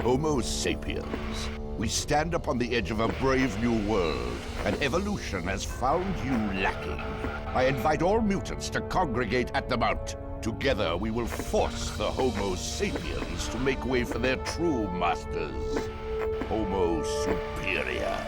Homo sapiens. We stand upon the edge of a brave new world, and evolution has found you lacking. I invite all mutants to congregate at the Mount. Together we will force the Homo sapiens to make way for their true masters. Homo superior.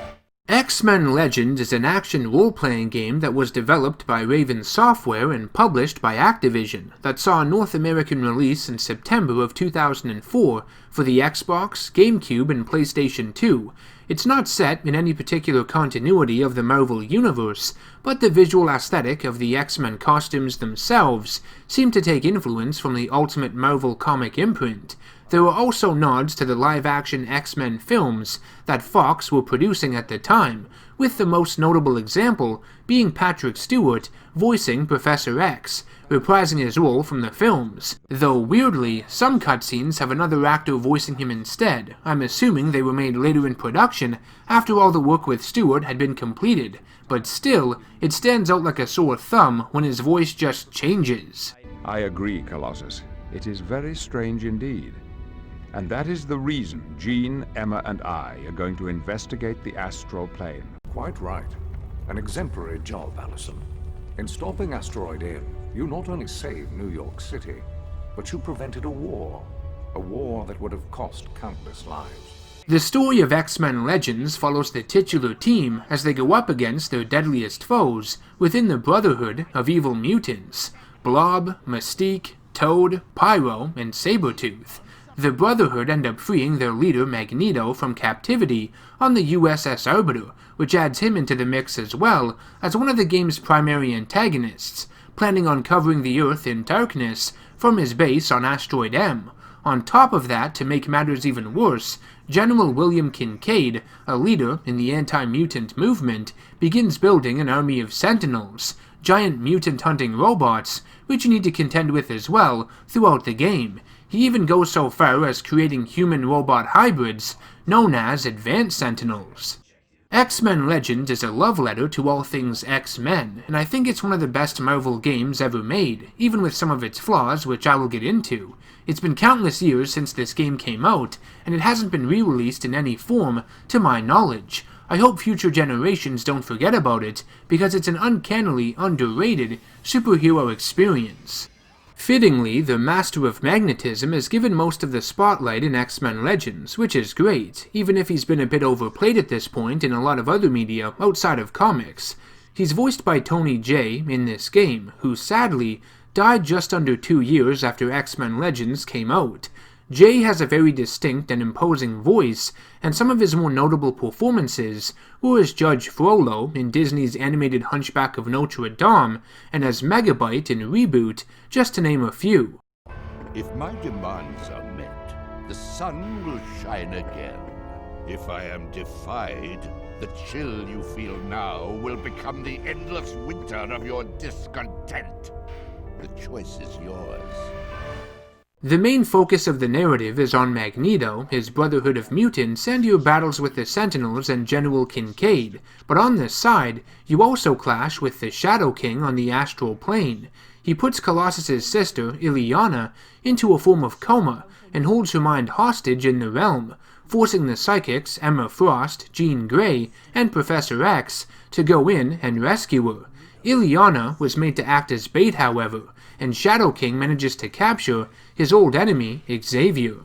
X-Men Legends is an action role-playing game that was developed by Raven Software and published by Activision that saw a North American release in September of 2004 for the Xbox, GameCube, and PlayStation 2. It's not set in any particular continuity of the Marvel Universe, but the visual aesthetic of the X-Men costumes themselves seem to take influence from the Ultimate Marvel comic imprint. There were also nods to the live-action X-Men films that Fox were producing at the time, with the most notable example being Patrick Stewart voicing Professor X, reprising his role from the films. Though weirdly, some cutscenes have another actor voicing him instead. I'm assuming they were made later in production, after all the work with Stewart had been completed, but still, it stands out like a sore thumb when his voice just changes. I agree, Colossus. It is very strange indeed. And that is the reason Jean, Emma, and I are going to investigate the astral plane. Quite right. An exemplary job, Allison. In stopping Asteroid M, you not only saved New York City, but you prevented a war that would have cost countless lives. The story of X-Men Legends follows the titular team as they go up against their deadliest foes within the Brotherhood of Evil Mutants: Blob, Mystique, Toad, Pyro, and Sabretooth. The Brotherhood end up freeing their leader Magneto from captivity on the USS Arbiter, which adds him into the mix as well as one of the game's primary antagonists, planning on covering the Earth in darkness from his base on Asteroid M. On top of that, to make matters even worse, General William Kincaid, a leader in the anti-mutant movement, begins building an army of Sentinels, giant mutant-hunting robots, which you need to contend with as well throughout the game. He even goes so far as creating human-robot hybrids known as Advanced Sentinels. X-Men Legends is a love letter to all things X-Men, and I think it's one of the best Marvel games ever made, even with some of its flaws, which I will get into. It's been countless years since this game came out, and it hasn't been re-released in any form, to my knowledge. I hope future generations don't forget about it, because it's an uncannily underrated superhero experience. Fittingly, the Master of Magnetism is given most of the spotlight in X-Men Legends, which is great, even if he's been a bit overplayed at this point in a lot of other media outside of comics. He's voiced by Tony Jay in this game, who sadly died just under 2 years after X-Men Legends came out. Jay has a very distinct and imposing voice, and some of his more notable performances were as Judge Frollo in Disney's animated Hunchback of Notre Dame, and as Megabyte in Reboot, just to name a few. If my demands are met, the sun will shine again. If I am defied, the chill you feel now will become the endless winter of your discontent. The choice is yours. The main focus of the narrative is on Magneto, his Brotherhood of Mutants, and your battles with the Sentinels and General Kincaid, but on this side, you also clash with the Shadow King on the astral plane. He puts Colossus's sister, Illyana, into a form of coma and holds her mind hostage in the realm, forcing the psychics Emma Frost, Jean Grey, and Professor X to go in and rescue her. Illyana was made to act as bait, however, and Shadow King manages to capture his old enemy, Xavier.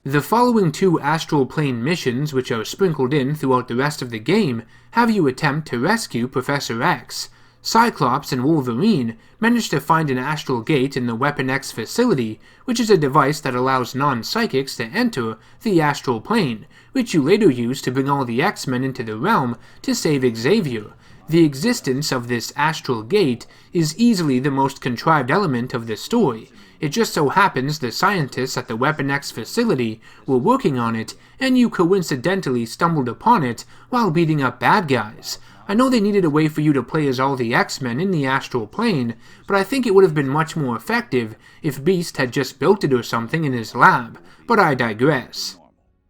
The following 2 astral plane missions, which are sprinkled in throughout the rest of the game, have you attempt to rescue Professor X. Cyclops and Wolverine manage to find an astral gate in the Weapon X facility, which is a device that allows non-psychics to enter the astral plane, which you later use to bring all the X-Men into the realm to save Xavier. The existence of this astral gate is easily the most contrived element of the story. It just so happens the scientists at the Weapon X facility were working on it, and you coincidentally stumbled upon it while beating up bad guys. I know they needed a way for you to play as all the X-Men in the astral plane, but I think it would have been much more effective if Beast had just built it or something in his lab, but I digress.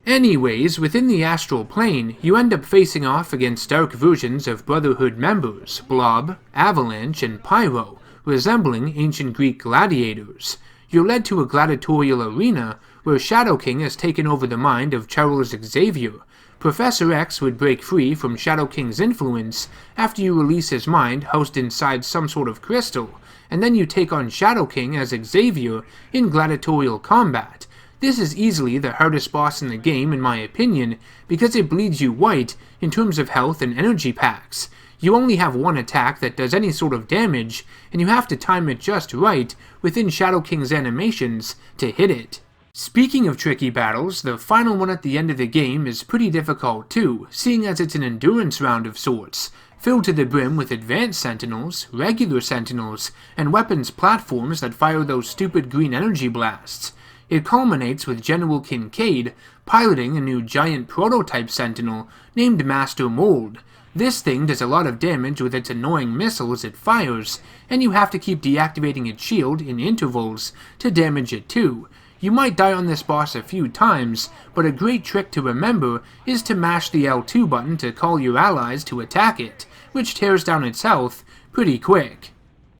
Anyways, within the astral plane, you end up facing off against dark versions of Brotherhood members, Blob, Avalanche, and Pyro, resembling ancient Greek gladiators. You're led to a gladiatorial arena where Shadow King has taken over the mind of Charles Xavier. Professor X would break free from Shadow King's influence after you release his mind housed inside some sort of crystal, and then you take on Shadow King as Xavier in gladiatorial combat. This is easily the hardest boss in the game in my opinion, because it bleeds you white in terms of health and energy packs. You only have one attack that does any sort of damage, and you have to time it just right within Shadow King's animations to hit it. Speaking of tricky battles, the final one at the end of the game is pretty difficult too, seeing as it's an endurance round of sorts, filled to the brim with advanced sentinels, regular sentinels, and weapons platforms that fire those stupid green energy blasts. It culminates with General Kincaid piloting a new giant prototype sentinel named Master Mold. This thing does a lot of damage with its annoying missiles it fires, and you have to keep deactivating its shield in intervals to damage it too. You might die on this boss a few times, but a great trick to remember is to mash the L2 button to call your allies to attack it, which tears down its health pretty quick.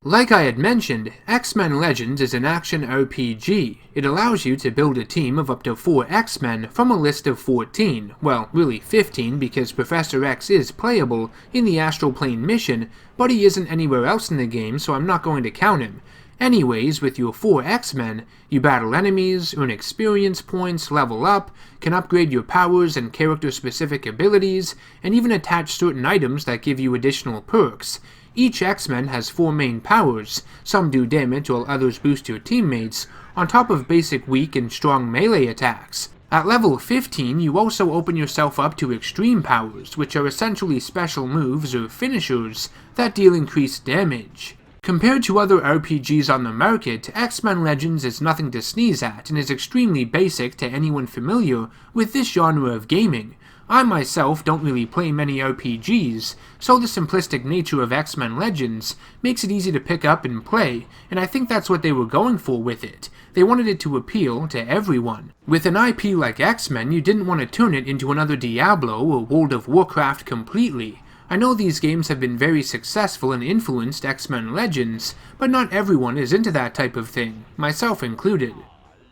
Like I had mentioned, X-Men Legends is an action RPG. It allows you to build a team of up to 4 X-Men from a list of 14, well, really 15 because Professor X is playable in the Astral Plane mission, but he isn't anywhere else in the game, so I'm not going to count him. Anyways, with your 4 X-Men, you battle enemies, earn experience points, level up, can upgrade your powers and character-specific abilities, and even attach certain items that give you additional perks. Each X-Men has 4 main powers, some do damage while others boost your teammates, on top of basic weak and strong melee attacks. At level 15, you also open yourself up to extreme powers, which are essentially special moves or finishers that deal increased damage. Compared to other RPGs on the market, X-Men Legends is nothing to sneeze at and is extremely basic to anyone familiar with this genre of gaming. I myself don't really play many RPGs, so the simplistic nature of X-Men Legends makes it easy to pick up and play, and I think that's what they were going for with it. They wanted it to appeal to everyone. With an IP like X-Men, you didn't want to turn it into another Diablo or World of Warcraft completely. I know these games have been very successful and influenced X-Men Legends, but not everyone is into that type of thing, myself included.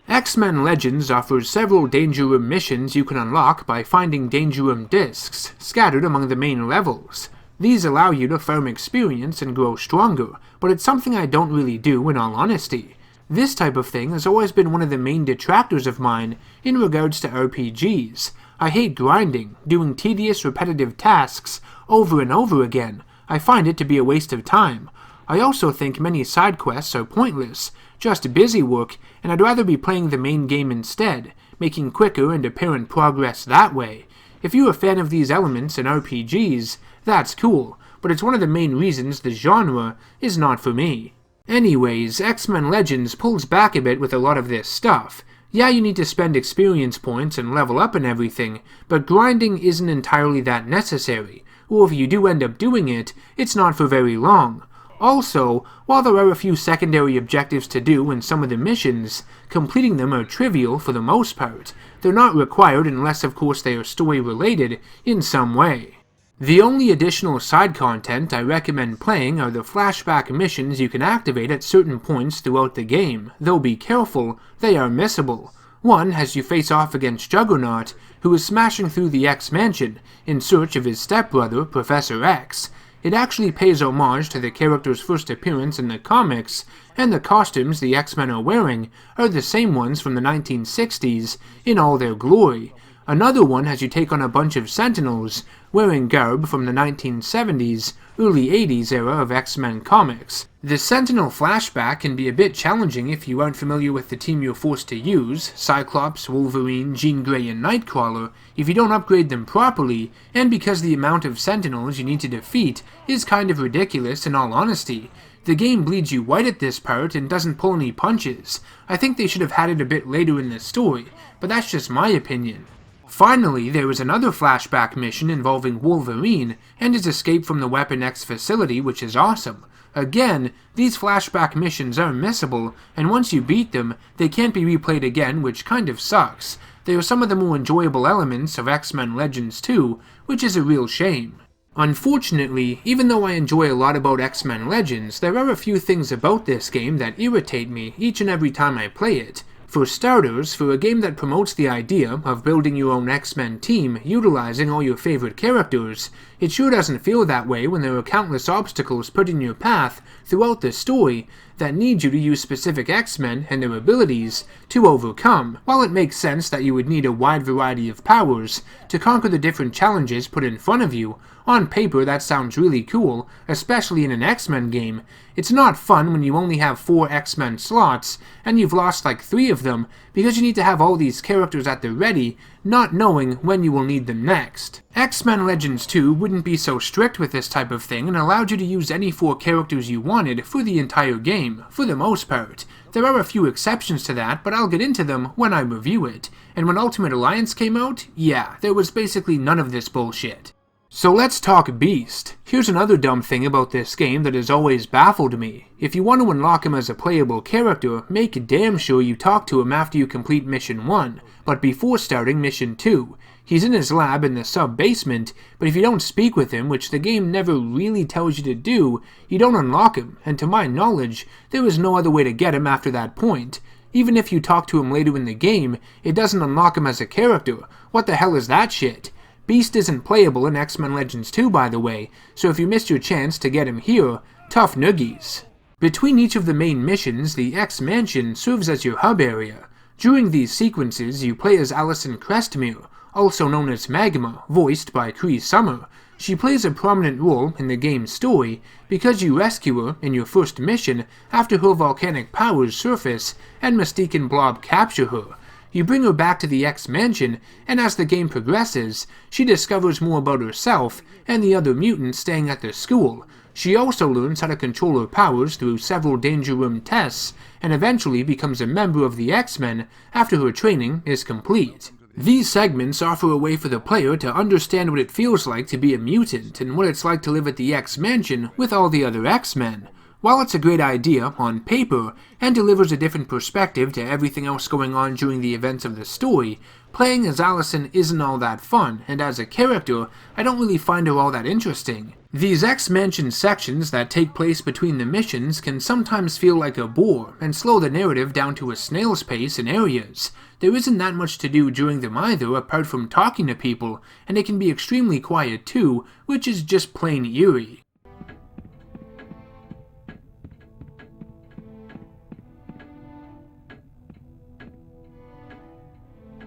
X-Men Legends offers several Danger Room missions you can unlock by finding Danger Room discs scattered among the main levels. These allow you to farm experience and grow stronger, but it's something I don't really do in all honesty. This type of thing has always been one of the main detractors of mine in regards to RPGs. I hate grinding, doing tedious repetitive tasks over and over again. I find it to be a waste of time. I also think many side quests are pointless, just busy work, and I'd rather be playing the main game instead, making quicker and apparent progress that way. If you're a fan of these elements in RPGs, that's cool, but it's one of the main reasons the genre is not for me. Anyways, X-Men Legends pulls back a bit with a lot of this stuff. Yeah, you need to spend experience points and level up and everything, but grinding isn't entirely that necessary, or if you do end up doing it, it's not for very long. Also, while there are a few secondary objectives to do in some of the missions, completing them are trivial for the most part. They're not required unless of course they are story related in some way. The only additional side content I recommend playing are the flashback missions you can activate at certain points throughout the game, though be careful, they are missable. One has you face off against Juggernaut, who is smashing through the X-Mansion in search of his stepbrother, Professor X. It actually pays homage to the character's first appearance in the comics, and the costumes the X-Men are wearing are the same ones from the 1960s in all their glory. Another one has you take on a bunch of Sentinels, wearing garb from the 1970s, early 80s era of X-Men comics. The Sentinel flashback can be a bit challenging if you aren't familiar with the team you're forced to use, Cyclops, Wolverine, Jean Grey, and Nightcrawler, if you don't upgrade them properly, and because the amount of Sentinels you need to defeat is kind of ridiculous in all honesty. The game bleeds you white at this part and doesn't pull any punches. I think they should have had it a bit later in the story, but that's just my opinion. Finally, there is another flashback mission involving Wolverine and his escape from the Weapon X facility, which is awesome. Again, these flashback missions are missable, and once you beat them, they can't be replayed again, which kind of sucks. They are some of the more enjoyable elements of X-Men Legends 2, which is a real shame. Unfortunately, even though I enjoy a lot about X-Men Legends, there are a few things about this game that irritate me each and every time I play it. For starters, for a game that promotes the idea of building your own X-Men team utilizing all your favorite characters, it sure doesn't feel that way when there are countless obstacles put in your path throughout the story that need you to use specific X-Men and their abilities to overcome. While it makes sense that you would need a wide variety of powers to conquer the different challenges put in front of you, on paper that sounds really cool, especially in an X-Men game. It's not fun when you only have 4 X-Men slots, and you've lost like 3 of them because you need to have all these characters at the ready, not knowing when you will need them next. X-Men Legends 2 wouldn't be so strict with this type of thing and allowed you to use any 4 characters you wanted for the entire game, for the most part. There are a few exceptions to that, but I'll get into them when I review it. And when Ultimate Alliance came out, yeah, there was basically none of this bullshit. So let's talk Beast. Here's another dumb thing about this game that has always baffled me. If you want to unlock him as a playable character, make damn sure you talk to him after you complete Mission 1, but before starting Mission 2. He's in his lab in the sub-basement, but if you don't speak with him, which the game never really tells you to do, you don't unlock him, and to my knowledge, there is no other way to get him after that point. Even if you talk to him later in the game, it doesn't unlock him as a character. What the hell is that shit? Beast isn't playable in X-Men Legends 2, by the way, so if you missed your chance to get him here, tough noogies. Between each of the main missions, the X-Mansion serves as your hub area. During these sequences, you play as Allison Crestmere, also known as Magma, voiced by Cree Summer. She plays a prominent role in the game's story because you rescue her in your first mission after her volcanic powers surface and Mystique and Blob capture her. You bring her back to the X-Mansion, and as the game progresses, she discovers more about herself and the other mutants staying at the school. She also learns how to control her powers through several Danger Room tests, and eventually becomes a member of the X-Men after her training is complete. These segments offer a way for the player to understand what it feels like to be a mutant, and what it's like to live at the X-Mansion with all the other X-Men. While it's a great idea on paper, and delivers a different perspective to everything else going on during the events of the story, playing as Allison isn't all that fun, and as a character, I don't really find her all that interesting. These X-Mansion sections that take place between the missions can sometimes feel like a bore, and slow the narrative down to a snail's pace in areas. There isn't that much to do during them either, apart from talking to people, and it can be extremely quiet too, which is just plain eerie.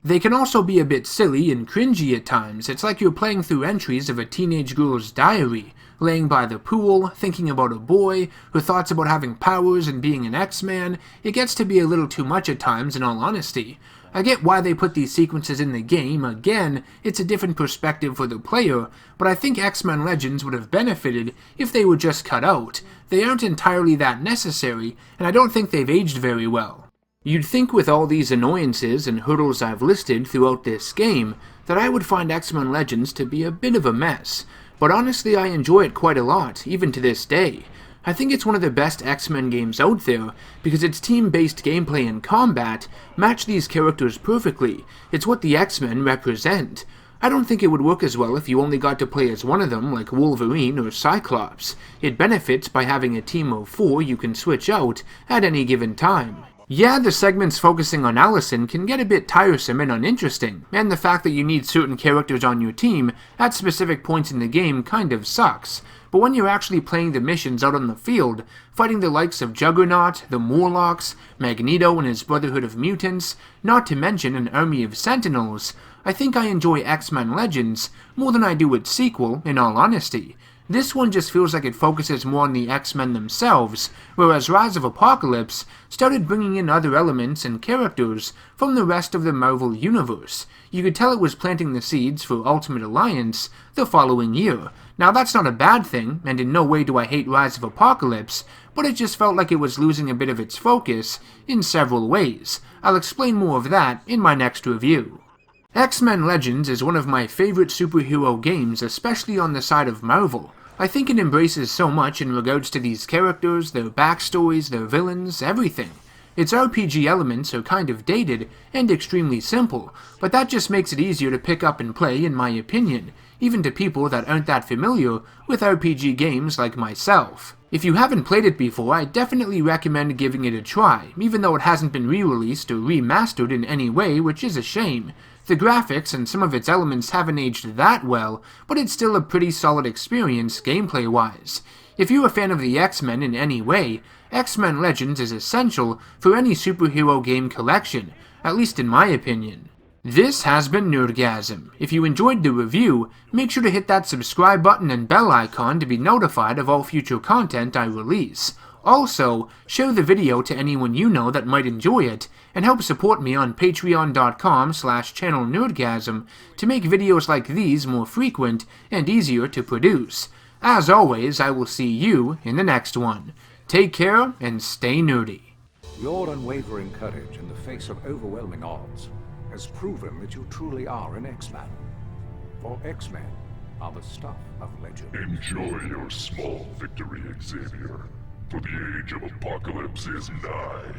They can also be a bit silly and cringy at times. It's like you're playing through entries of a teenage girl's diary, laying by the pool, thinking about a boy, her thoughts about having powers and being an X-Man. It gets to be a little too much at times, in all honesty. I get why they put these sequences in the game. Again, it's a different perspective for the player, but I think X-Men Legends would have benefited if they were just cut out. They aren't entirely that necessary, and I don't think they've aged very well. You'd think with all these annoyances and hurdles I've listed throughout this game that I would find X-Men Legends to be a bit of a mess, but honestly I enjoy it quite a lot, even to this day. I think it's one of the best X-Men games out there, because its team-based gameplay and combat match these characters perfectly. It's what the X-Men represent. I don't think it would work as well if you only got to play as one of them, like Wolverine or Cyclops. It benefits by having a team of 4 you can switch out at any given time. Yeah, the segments focusing on Allison can get a bit tiresome and uninteresting, and the fact that you need certain characters on your team at specific points in the game kind of sucks. But when you're actually playing the missions out on the field, fighting the likes of Juggernaut, the Morlocks, Magneto and his Brotherhood of Mutants, not to mention an army of Sentinels, I think I enjoy X-Men Legends more than I do its sequel, in all honesty. This one just feels like it focuses more on the X-Men themselves, whereas Rise of Apocalypse started bringing in other elements and characters from the rest of the Marvel Universe. You could tell it was planting the seeds for Ultimate Alliance the following year. Now that's not a bad thing, and in no way do I hate Rise of Apocalypse, but it just felt like it was losing a bit of its focus in several ways. I'll explain more of that in my next review. X-Men Legends is one of my favorite superhero games, especially on the side of Marvel. I think it embraces so much in regards to these characters, their backstories, their villains, everything. Its RPG elements are kind of dated and extremely simple, but that just makes it easier to pick up and play in my opinion, even to people that aren't that familiar with RPG games like myself. If you haven't played it before, I definitely recommend giving it a try, even though it hasn't been re-released or remastered in any way, which is a shame. The graphics and some of its elements haven't aged that well, but it's still a pretty solid experience gameplay-wise. If you're a fan of the X-Men in any way, X-Men Legends is essential for any superhero game collection, at least in my opinion. This has been NerdGasm. If you enjoyed the review, make sure to hit that subscribe button and bell icon to be notified of all future content I release. Also, share the video to anyone you know that might enjoy it, and help support me on patreon.com/channelNerdgasm to make videos like these more frequent and easier to produce. As always, I will see you in the next one. Take care and stay nerdy. Your unwavering courage in the face of overwhelming odds has proven that you truly are an X-Man. For X-Men are the stuff of legend. Enjoy your small victory, Xavier, for the age of apocalypse is nigh.